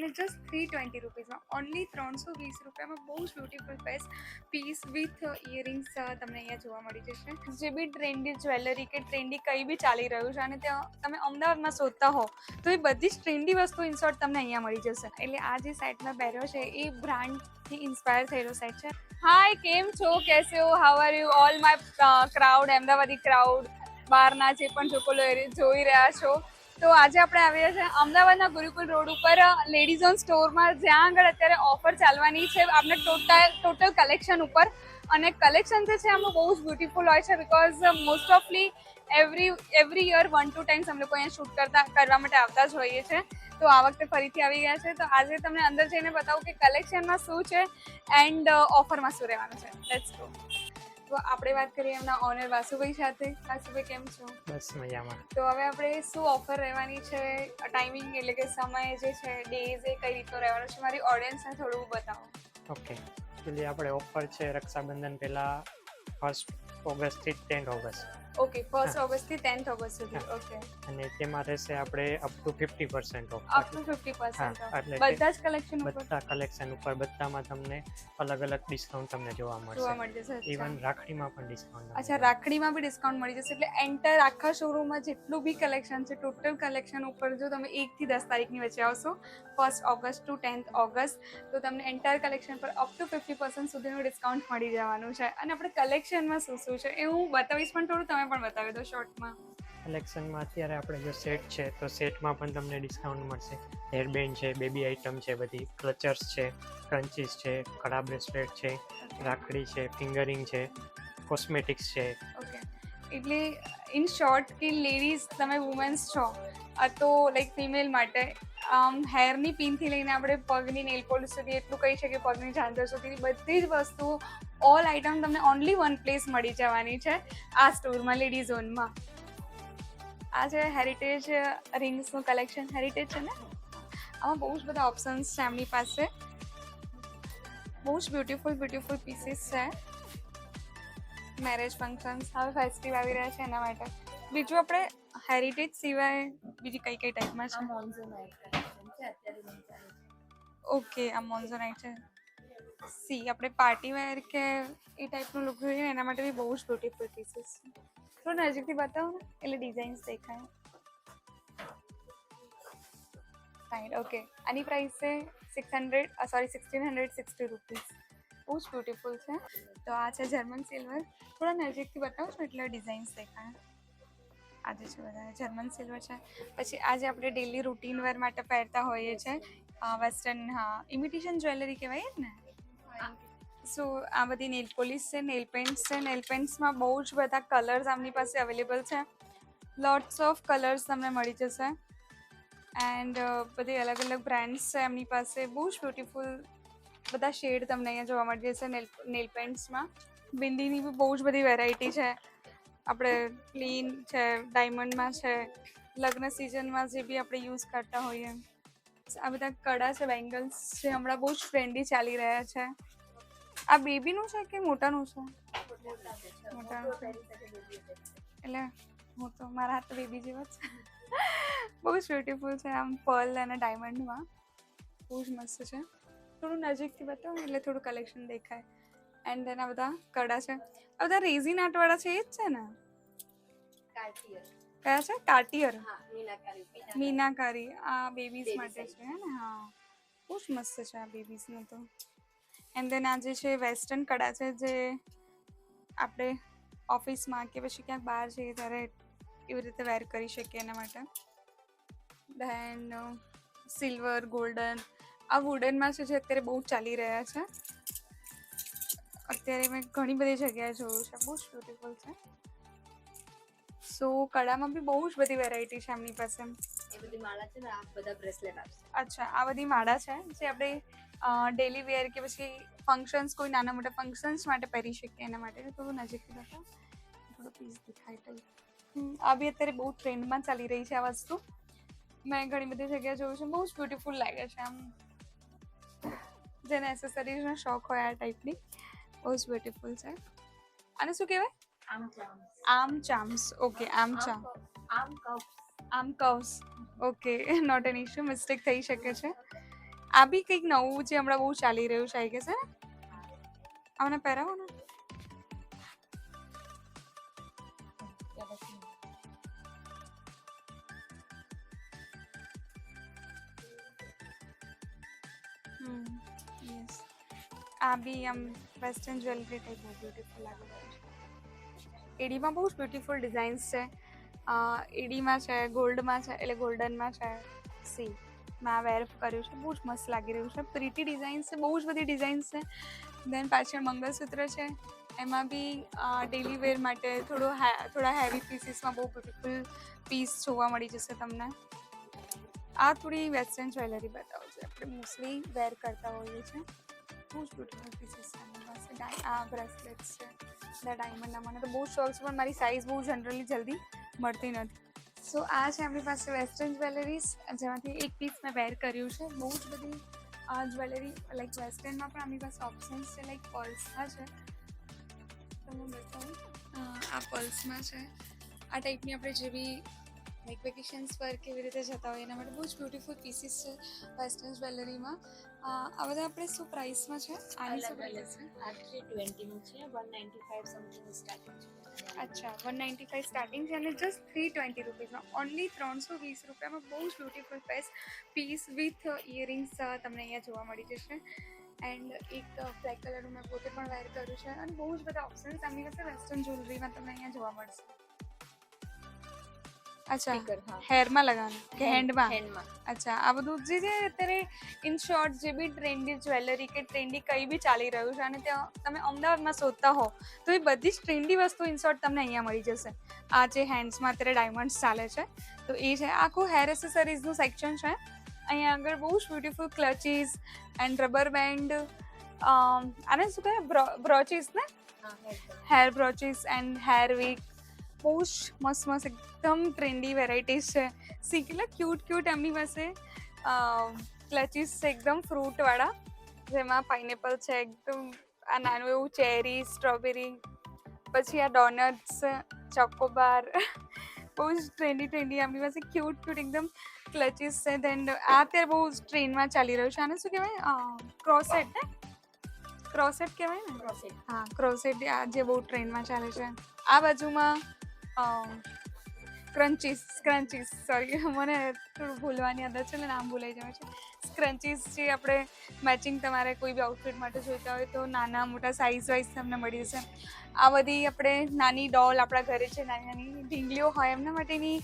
અને just 320 રૂપીઝમાં only 320 રૂપિયામાં બહુ જ બ્યુટીફુલ પીસ વિથ ઇયરિંગ્સ તમને અહીંયા જોવા મળી જશે. જે બી ટ્રેન્ડી જ્વેલરી કે ટ્રેન્ડી કંઈ બી ચાલી રહ્યું છે અને ત્યાં તમે અમદાવાદમાં શોધતા હો તો એ બધી જ ટ્રેન્ડી વસ્તુ ઇન્સર્ટ તમને અહીંયા મળી જશે. એટલે આ જે સેટમાં પહેર્યો છે એ બ્રાન્ડથી ઇન્સ્પાયર થયેલો સેટ છે. હાય, કેમ છો, કેસે હો, how are you all my crowd, Amdavadi crowd, બહારના જે પણ લોકો જોઈ રહ્યા છો. તો આજે આપણે આવ્યા છે અમદાવાદના ગુરુકુલ રોડ ઉપર લેડીઝ ઓન સ્ટોરમાં, જ્યાં આગળ અત્યારે ઓફર ચાલવાની છે આપણે ટોટલ કલેક્શન ઉપર. અને કલેક્શન જે છે આમાં બહુ જ બ્યુટીફુલ હોય છે બિકોઝ મોસ્ટ ઓફલી એવરી યર 1-2 ટાઈમ્સ અમે લોકો અહીંયા શૂટ કરવા માટે આવતા જ હોઈએ છીએ. તો આ વખતે ફરીથી આવી ગયા છે. તો આજે તમને અંદર જઈને બતાવું કે કલેક્શનમાં શું છે એન્ડ ઓફરમાં શું રહેવાનું છે. Let's go. તો આપણે વાત કરીએ એમના ઓનર વાસુભાઈ સાથે. વાસુભાઈ, કેમ છો? બસ મજામાં. તો હવે આપણે શું ઓફર રહેવાની છે, ટાઈમિંગ એટલે કે સમય જે છે, ડેઝ એ કઈ રીતનો રહેવાનો છે, મારી ઓડિયન્સને થોડું બતાવો. ઓકે, એકચ્યુઅલી આપણે ઓફર છે રક્ષાબંધન પહેલા 1 ઓગસ્ટથી 10 ઓગસ્ટ. ઓકે, 1 ઓગસ્ટથી 10 ઓગસ્ટ સુધી. ઓકે, અને તેમાં રહેશે આપણે up to 50% of. Up to 50% હા, એટલે બધા જ કલેક્શન ઉપર બધા કલેક્શન ઉપર બધામાં તમને અલગ અલગ ડિસ્કાઉન્ટ તમને જોવા જોવા મળશે. મળી જશે. ઇવન રાખડીમાં પણ ડિસ્કાઉન્ટ. અચ્છા, રાખડીમાં બી ડિસ્કાઉન્ટ મળી જશે. એટલે એન્ટર આખા શોરૂમમાં જેટલું બી કલેક્શન છે ટોટલ કલેક્શન ઉપર જો તમે 1 થી 10 તારીખની વચ્ચે આવશો 1 ઓગસ્ટ ટુ 10 ઓગસ્ટ તો તમને એન્ટાયર કલેક્શન પર અપ ટુ 50% સુધીનું ડિસ્કાઉન્ટ મળી જવાનું છે. અને આપણે કલેક્શનમાં શું શું છે એ હું બતાવીશ, પણ થોડું તમે પણ બતાવી દો શોર્ટમાં. કલેક્શનમાં અત્યારે આપણે જો સેટ છે તો સેટમાં પણ તમને ડિસ્કાઉન્ટ મળશે. હેરબેન્ડ છે, બેબી આઇટમ છે, બધી ક્લચર્સ છે, ક્રન્ચીસ છે, કડા બ્રેસલેટ છે, રાખડી છે, ફિંગરિંગ છે, કોસ્મેટિક્સ છે. ઓકે, એટલે ઇન શોર્ટ કે લેડીઝ તમે વુમેન્સ છો તો લાઈક ફિમેલ માટે હેરની પિનથી લઈને આપણે પગની નેલ પોલિશ સુધી એટલું કહી શકીએ પગની ઝાંઝર સુધીની બધી જ વસ્તુઓ ઓલ આઇટમ તમને ઓનલી વન પ્લેસ મળી જવાની છે આ સ્ટોરમાં, લેડીઝ ઝોનમાં. આ છે હેરિટેજ રિંગ્સનું કલેક્શન. હેરિટેજ છે ને, આમાં બહુ જ બધા ઓપ્શન્સ છે એમની પાસે. બહુ જ બ્યુટીફુલ પીસીસ છે. મેરેજ ફંક્શન્સ, હવે ફેસ્ટિવ આવી રહ્યા છે એના માટે. બીજું આપણે હેરિટેજ સિવાય બીજી કઈ ટાઈપમાં છે? ઓકે, આ મોન્ઝોનાઇટ છે. સી આપણે પાર્ટી વેર કે એ ટાઈપનું લુક જોઈએ એના માટે બી બહુ જ બ્યુટીફુલ પીસીસ છે. થોડું નજીકથી બતાવો ને એટલે ડિઝાઇન્સ દેખાય. Fine, okay. આની પ્રાઇસ છે 1660 રૂપીઝ. બહુ જ બ્યુટીફુલ છે. તો આ છે જર્મન સિલ્વર. થોડા નજીકથી બતાવો છો એટલે ડિઝાઇન્સ દેખાય. આજે છે બધા જર્મન સિલ્વર છે. પછી આજે આપણે ડેલી રૂટીન વેર માટે પહેરતા હોઈએ છીએ વેસ્ટર્ન, હા, ઇમિટેશન જ્વેલરી કહેવાય ને. સો આ બધી નેલ પોલિશ છે, નેલ પેન્ટ્સ છે. નેલ પેન્ટ્સમાં બહુ જ બધા કલર્સ આમની પાસે અવેલેબલ છે. લોટ્સ ઓફ કલર્સ તમને મળી જશે. એન્ડ બધી અલગ અલગ બ્રાન્ડ્સ છે એમની પાસે. બહુ જ બ્યુટીફુલ બધા શેડ તમને અહીંયા જોવા મળી જશે નેલ પેન્ટ્સમાં. બિંદીની બી બહુ જ બધી વેરાયટી છે. આપણે ક્લીન છે, ડાયમંડમાં છે, લગ્ન સિઝનમાં જે બી આપણે યુઝ કરતા હોઈએ. આ બધા કડા છે, બેંગલ્સ છે, હમણાં બહુ જ ટ્રેન્ડી ચાલી રહ્યા છે. આ બેબીનું છે કે મોટાનું છે? મોટાનું છે. એટલે હું તો મારા હાથ તો બેબી જેવા છે. બહુ જ બ્યુટીફુલ છે. આમ પર્લ અને ડાયમંડમાં બહુ જ મસ્ત છે. થોડું નજીકથી બતાવો એટલે થોડું કલેક્શન દેખાય. એન્ડ દેન આ બધા કડા છે. આ બધા રેઝિન આર્ટવાળા છે એ જ છે ને? કયા છે? કાર્ટિયર, મીનાકારી. આ બેબીઝ માટે છે ને? હા, બહુ જ મસ્ત છે આ બેબીઝનું તો. એન્ડ દેન આ જે છે વેસ્ટર્ન કડા છે જે આપણે ઓફિસમાં કે પછી ક્યાંક બહાર જઈએ ત્યારે એવી રીતે વેર કરી શકીએ એના માટે. દેન સિલ્વર, ગોલ્ડન. આ વુડનમાં છે જે અત્યારે બહુ ચાલી રહ્યા છે. અત્યારે મેં ઘણી બધી જગ્યાએ જોયું છે. બહુ જ બ્યુટીફુલ છે. સો કડામાં બી બહુ જ બધી વેરાયટી છે એમની પાસે. એ બધી માળા છે ને, આ બધા બ્રેસલેટ આવશે. અચ્છા, આ બધી માળા છે જે આપણે ડેલી વેર કે પછી ફંક્શન્સ, કોઈ નાના મોટા ફંક્શન્સ માટે પહેરી શકીએ એના માટે. થોડું નજીકથી બતાવો, થોડો પીસ દેખાય ટાઈપ. આ બી અત્યારે બહુ ટ્રેન્ડમાં ચાલી રહી છે આ વસ્તુ. મેં ઘણી બધી જગ્યાએ જોયું છે. બહુ જ બ્યુટીફુલ લાગે છે આમ, જેને એસેસરીઝનો શોખ હોય આ ટાઈપની. બહુ જ બ્યુટીફુલ છે. આને શું કહેવાય? આમ ચામ્સ. ઓકે, આમ કવ્સ. Okay, not an issue, mistake થઈ શકે છે. આ બી કંઈક નવું જે હમણાં બહુ ચાલી રહ્યું છે આઈ ગેસ હે ને આમને પહેરાવો ને યસ આ બી આમ વેસ્ટર્ન જ્વેલરી ટાઈપ બહુ બ્યુટીફુલ લાગી રહ્યું છે એડીમાં બહુ જ બ્યુટીફુલ ડિઝાઇન્સ છે એડીમાં છે ગોલ્ડમાં છે એટલે ગોલ્ડનમાં છે સી મેં આ વેર કર્યું છે બહુ જ મસ્ત લાગી રહ્યું છે પ્રીટી ડિઝાઇન્સ છે બહુ જ બધી ડિઝાઇન્સ છે દેન પાછળ મંગળસૂત્ર છે એમાં બી ડેલી વેર માટે થોડા હેવી પીસીસમાં બહુ બ્યુટીફુલ પીસ જોવા મળી જશે તમને આ થોડી વેસ્ટર્ન જ્વેલરી બતાવું છે આપણે મોસ્ટલી વેર કરતા હોઈએ છીએ બહુ જ બ્યુટીફુલ પીસીસ છે મારી પાસે આ બ્રેસલેટ્સ છે બધા ડાયમંડના મને તો બહુ શોખ છે પણ મારી સાઇઝ બહુ જનરલી જલ્દી મળતી નથી સો આ છે આપણી પાસે વેસ્ટર્ન જ્વેલરીઝ જેમાંથી એક પીસ મેં વેર કર્યું છે બહુ જ બધી આ જ્વેલરી લાઈક વેસ્ટર્નમાં પણ આપણી પાસે ઓપ્શન્સ છે લાઈક પર્લ્સમાં છે તમને બતાવું આ પર્લ્સમાં છે આ ટાઈપની આપણે જે બી લાઈક વેકેશન્સ પર કેવી રીતે જતા હોય એના માટે બહુ જ બ્યુટીફુલ પીસીસ છે વેસ્ટર્ન જ્વેલરીમાં આ બધા આપણે શું પ્રાઇસમાં છે આની શું પ્રાઇસ છે આ 320 નું છે 195 સમથિંગ સ્ટાર્ટિંગ છે અચ્છા 195 સ્ટાર્ટિંગ છે અને જસ્ટ 320 રૂપીઝમાં ઓનલી 320 રૂપિયામાં બહુ જ બ્યુટીફુલ પીસ વિથ ઇયરિંગ્સ તમને અહીંયા જોવા મળી જશે એન્ડ એક બ્લેક કલરનું મેં પોતે પણ વેર કર્યું છે અને બહુ જ બધા ઓપ્શન્સ આમની પાસે વેસ્ટર્ન જ્વેલરીમાં તમને અહીંયા જોવા મળશે અચ્છા હેરમાં લગાવવાનું કે હેન્ડમાં અચ્છા આ બધું જે અત્યારે ઇન શોર્ટ જે બી ટ્રેન્ડી જ્વેલરી કે ટ્રેન્ડી કંઈ બી ચાલી રહ્યું છે અને ત્યાં તમે અમદાવાદમાં શોધતા હો તો એ બધી જ ટ્રેન્ડી વસ્તુ ઇન શોર્ટ તમને અહીંયા મળી જશે આ જે હેન્ડ્સમાં અત્યારે ડાયમંડ્સ ચાલે છે તો એ છે આખું હેર એસેસરીઝનું સેક્શન છે અહીંયા આગળ બહુ જ બ્યુટીફુલ ક્લચીસ એન્ડ રબર બેન્ડ આને શું કહે બ્રોચીસ ને હેર બ્રોચીસ એન્ડ હેર વીક બહુ જ મસ્ત એકદમ ટ્રેન્ડી વેરાયટીઝ છે સી કેટલા ક્યુટ એમની પાસે ક્લચીસ છે એકદમ ફ્રૂટવાળા જેમાં પાઇનેપલ છે એકદમ આ નાનું એવું ચેરી સ્ટ્રોબેરી પછી આ ડોનટ્સ ચોકોબાર બહુ જ ટ્રેન્ડી એમની પાસે ક્યુટ એકદમ ક્લચીસ છે દેન આ અત્યારે બહુ ટ્રેન્ડમાં ચાલી રહ્યું છે આને શું કહેવાય ક્રોસેટ ને ક્રોસેટ કહેવાય ને હા ક્રોસેટ આ જે બહુ ટ્રેન્ડમાં ચાલે છે આ બાજુમાં ક્રન્ચીસ સોરી મને થોડું ભૂલવાની આદત છે ને નામ ભૂલાઈ જાય છે ક્રન્ચીસ જે આપણે મેચિંગ તમારે કોઈ બી આઉટફિટ માટે જોઈતા હોય તો નાના મોટા સાઇઝ વાઇઝ તમને મળી જશે આ બધી આપણે નાની ડોલ આપણા ઘરે છે નાની ઢીંગલીઓ હોય એમના માટેની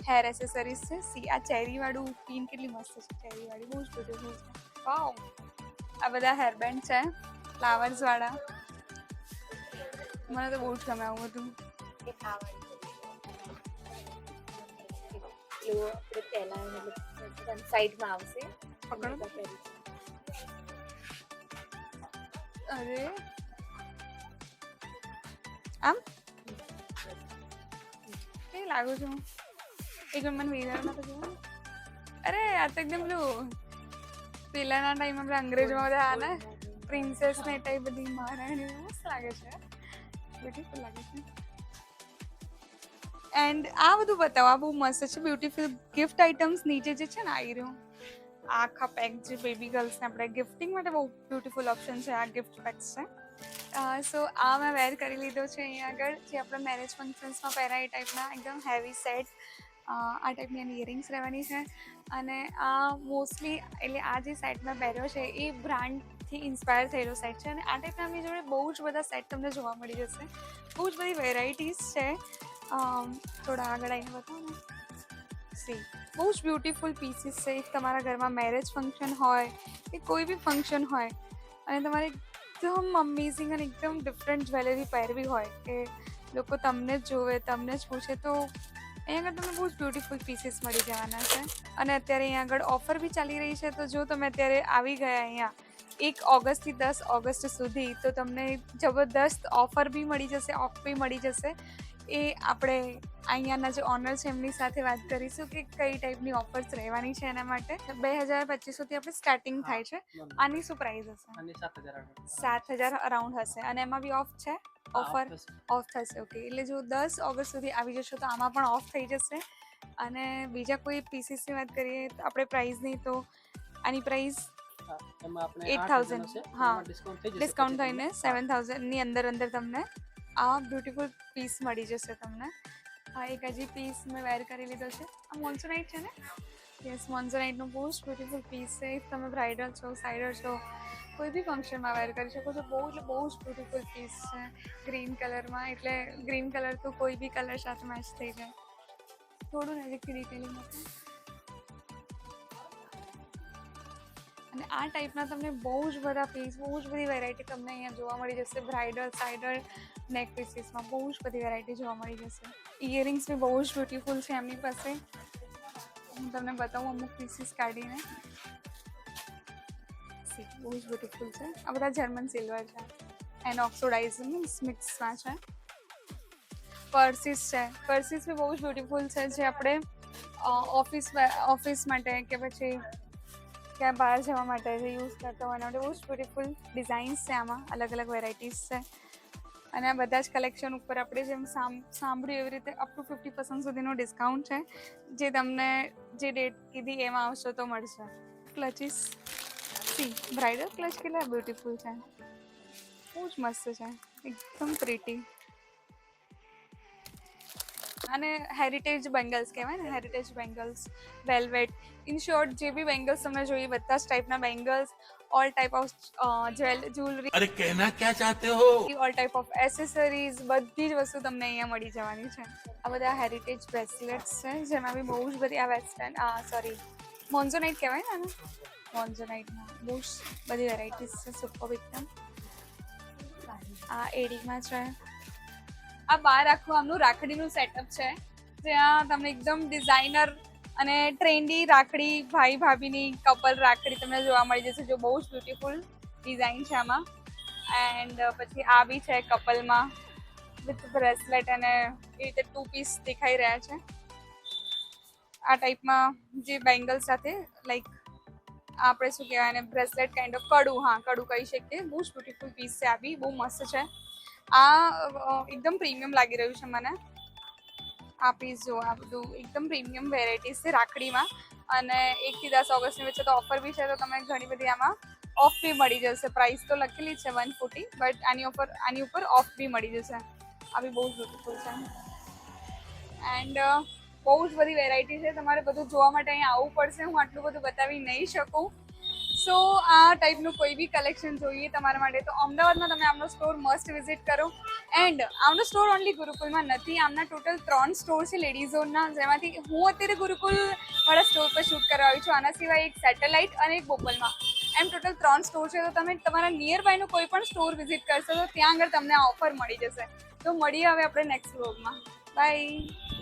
હેર એસેસરીઝ છે સી આ ચેરીવાળું પિન કેટલી મસ્ત છે ચેરીવાળી બહુ જ બ્યુટીફુલ છે વાવ આ બધા હેરબેન્ડ છે ફ્લાવર્સવાળા મને તો બહુ જ ગમે આવું બધું સાઈડમાં આવશે પકડો અરે આમ કેવી લાગુ છું એક મને વિચારમાં તો જોવા અરે આ તો એકદમ પેલું પહેલાના ટાઈમ આપણે અંગ્રેજોમાં બધા આ ને પ્રિન્સેસ ને ટાઈપ બધી મહારાણી મસ્ત લાગે છે બ્યુટીફુલ લાગે છે એન્ડ આ બધું બતાવો આ બહુ મસ્ત છે બ્યુટીફુલ ગિફ્ટ આઇટમ્સ નીચે જે છે ને આવી રહ્યું આખા પેક જે બેબી ગર્લ્સને આપણે ગિફ્ટિંગ માટે બહુ બ્યુટીફુલ ઓપ્શન છે આ ગિફ્ટ પેક્સ છે સો આ મેં વેર કરી લીધો છે અહીંયા આગળ જે આપણે મેરેજ ફંક્શન્સમાં પહેરાય એ ટાઈપના એકદમ હેવી સેટ આ ટાઈપની એની ઇયરિંગ્સ રહેવાની છે અને આ મોસ્ટલી એટલે આ જે સેટ મેં પહેર્યો છે એ બ્રાન્ડથી ઇન્સ્પાયર થયેલો સેટ છે અને આ ટાઈપના આપણી જોડે બહુ જ બધા સેટ તમને જોવા મળી જશે બહુ જ બધી વેરાયટીઝ છે થોડા આગળ આવીને બતાવો ને સી બહુ જ બ્યુટીફુલ પીસીસ છે એક તમારા ઘરમાં મેરેજ ફંક્શન હોય કે કોઈ બી ફંક્શન હોય અને તમારે એકદમ અમેઝિંગ અને એકદમ ડિફરન્ટ જ્વેલરી પહેરવી હોય કે લોકો તમને જ જોવે તમને જ પૂછે તો અહીંયા આગળ તમને બહુ જ બ્યુટીફુલ પીસીસ મળી જવાના છે અને અત્યારે અહીંયા આગળ ઓફર બી ચાલી રહી છે તો જો તમે અત્યારે આવી ગયા અહીંયા 1 ઓગસ્ટથી 10 ઓગસ્ટ સુધી તો તમને જબરદસ્ત ઓફર બી મળી જશે ઓફ બી મળી જશે એ આપણે અહીંયાના જે ઓનર છે એમની સાથે વાત કરીશું કે કઈ ટાઈપની ઓફર્સ રહેવાની છે એના માટે 2250થી આપણે સ્ટાર્ટિંગ થાય છે આની શું પ્રાઇસ હશે 7000 અરાઉન્ડ હશે અને એમાં બી ઓફ છે ઓફર ઓફ થશે ઓકે એટલે જો 10 ઓગસ્ટ સુધી આવી જશો તો આમાં પણ ઓફ થઈ જશે અને બીજા કોઈ પીસીસની વાત કરીએ તો આપણે પ્રાઇસની તો આની પ્રાઇસ એમાં આપણે 8,000 છે હા ડિસ્કાઉન્ટ થઈ જશે ડિસ્કાઉન્ટ પછી થઈને તમને. 7,000 ની અંદર અંદર તમને આ બ્યુટીફુલ પીસ મળી જશે તમને. આ એક હજી પીસ મેં વેર કરી લીધો છે. આ મોન્સોનાઇટ છે ને? યસ, મોન્સોનાઇટનો બહુ જ બ્યુટીફુલ પીસ છે. If તમે બ્રાઇડલ છો, સાઇડર છો, કોઈ બી ફંક્શનમાં વેર કરી શકો છો. બહુ જ બ્યુટીફુલ પીસ છે ગ્રીન કલરમાં. એટલે ગ્રીન કલર તો કોઈ બી કલર સાથે મેચ થઈ જાય. થોડું નજીકથી ડિટેલિંગ આપો. અને આ ટાઈપના તમને બહુ જ બધા પીસ, બહુ જ બધી વેરાયટી તમને અહીંયા જોવા મળી જશે. બ્રાઇડલ, સાઇડર, નેક પીસીસમાં બહુ જ બધી વેરાયટી જોવા મળી જશે. ઇયરિંગ્સ બી બહુ જ બ્યુટીફુલ છે એમની પાસે. હું તમને બતાવું અમુક પીસીસ કાઢીને. બહુ જ બ્યુટીફુલ છે. આ બધા જર્મન સિલ્વર છે એન્ડ ઓક્સિડાઇઝ મિક્સમાં છે. પર્સીસ છે. પર્સીસ બી બહુ જ બ્યુટીફુલ છે જે આપણે ઓફિસ માટે કે પછી ક્યાં બહાર જવા માટે જે યુઝ કરતા હોય એના માટે બહુ જ બ્યુટીફુલ ડિઝાઇન્સ છે આમાં. અલગ અલગ વેરાયટીઝ છે. અને આ બધા જ કલેક્શન ઉપર આપણે જેમ સાંભળ્યું એવી રીતે અપ ટુ 50% સુધીનું ડિસ્કાઉન્ટ છે. જે તમને જે ડેટ કીધી એમાં આવશો તો મળશે. ક્લચીસ બ્રાઇડલ ક્લચ કેટલા બ્યુટીફુલ છે. બહુ જ મસ્ત છે. એકદમ પ્રીટી. અને હેરિટેજ બેંગલ્સ કહેવાય ને, heritage bangles, velvet, in short જે બી બેંગલ્સ તમને જોઈએ બધા જ ટાઈપના bangles, all type of jewellery, अरे कहना क्या चाहते हो? ઓલ ટાઈપ ઓફ એસેસરીઝ, બધી જ વસ્તુ તમને અહીંયા મળી જવાની છે. આ બધા હેરિટેજ બ્રેસલેટ્સ છે જેમાં બી બહુ જ બધી આ વેસ્ટર્ન સોરી મોન્ઝોનાઇટ કહેવાય ને આને, મોન્ઝોનાઇટમાં બહુ જ બધી વેરાયટીઝ છે. સુપર એકદમ. આ એડીમાં છે. આ બાર આખું આમનું રાખડીનું સેટઅપ છે જ્યાં તમને એકદમ ડિઝાઇનર અને ટ્રેન્ડી રાખડી, ભાઈ ભાભીની કપલ રાખડી તમને જોવા મળી જશે. જો બહુ જ બ્યુટીફુલ ડિઝાઇન છે આમાં. એન્ડ પછી આ બી છે કપલમાં વિથ બ્રેસલેટ અને એ રીતે 2 પીસ દેખાઈ રહ્યા છે. આ ટાઈપમાં જે બેંગલ સાથે લાઈક આપણે શું કહેવાય ને, બ્રેસલેટ કાઇન્ડ ઓફ કડું, હા કડું કહી શકીએ. બહુ જ બ્યુટીફુલ પીસ છે. આ બી બહુ મસ્ત છે. આ એકદમ પ્રીમિયમ લાગી રહ્યું છે મને. આ પીસ જો, આ બધું એકદમ પ્રીમિયમ વેરાયટીઝ છે રાખડીમાં. અને 1 થી 10 ઓગસ્ટની વચ્ચે તો ઓફર બી છે તો તમને ઘણી બધી આમાં ઓફ બી મળી જશે. પ્રાઇસ તો લખેલી છે 140 બટ આની ઉપર ઓફ બી મળી જશે. આ બી બહુ જ બ્યુટીફુલ છે. એન્ડ બહુ જ બધી વેરાયટી છે. તમારે બધું જોવા માટે અહીંયા આવવું પડશે. હું આટલું બધું બતાવી નહીં શકું. સો આ ટાઈપનું કોઈ બી કલેક્શન જોઈએ તમારા માટે તો અમદાવાદમાં તમે આમનો સ્ટોર મસ્ટ વિઝિટ કરો. એન્ડ આમનો સ્ટોર ઓનલી ગુરુકુલમાં નથી. આમના ટોટલ 3 સ્ટોર છે લેડીઝ ઝોનના, જેમાંથી હું અત્યારે ગુરુકુલ વાળા સ્ટોર પર શૂટ કરવા આવી છું. આના સિવાય એક સેટેલાઇટ અને એક બોપલમાં. એમ ટોટલ 3 સ્ટોર છે. તો તમે તમારા નિયર બાયનો કોઈ પણ સ્ટોર વિઝિટ કરશો તો ત્યાં આગળ તમને આ ઓફર મળી જશે. તો મળીએ હવે આપણે નેક્સ્ટ વ્લોગમાં. બાય.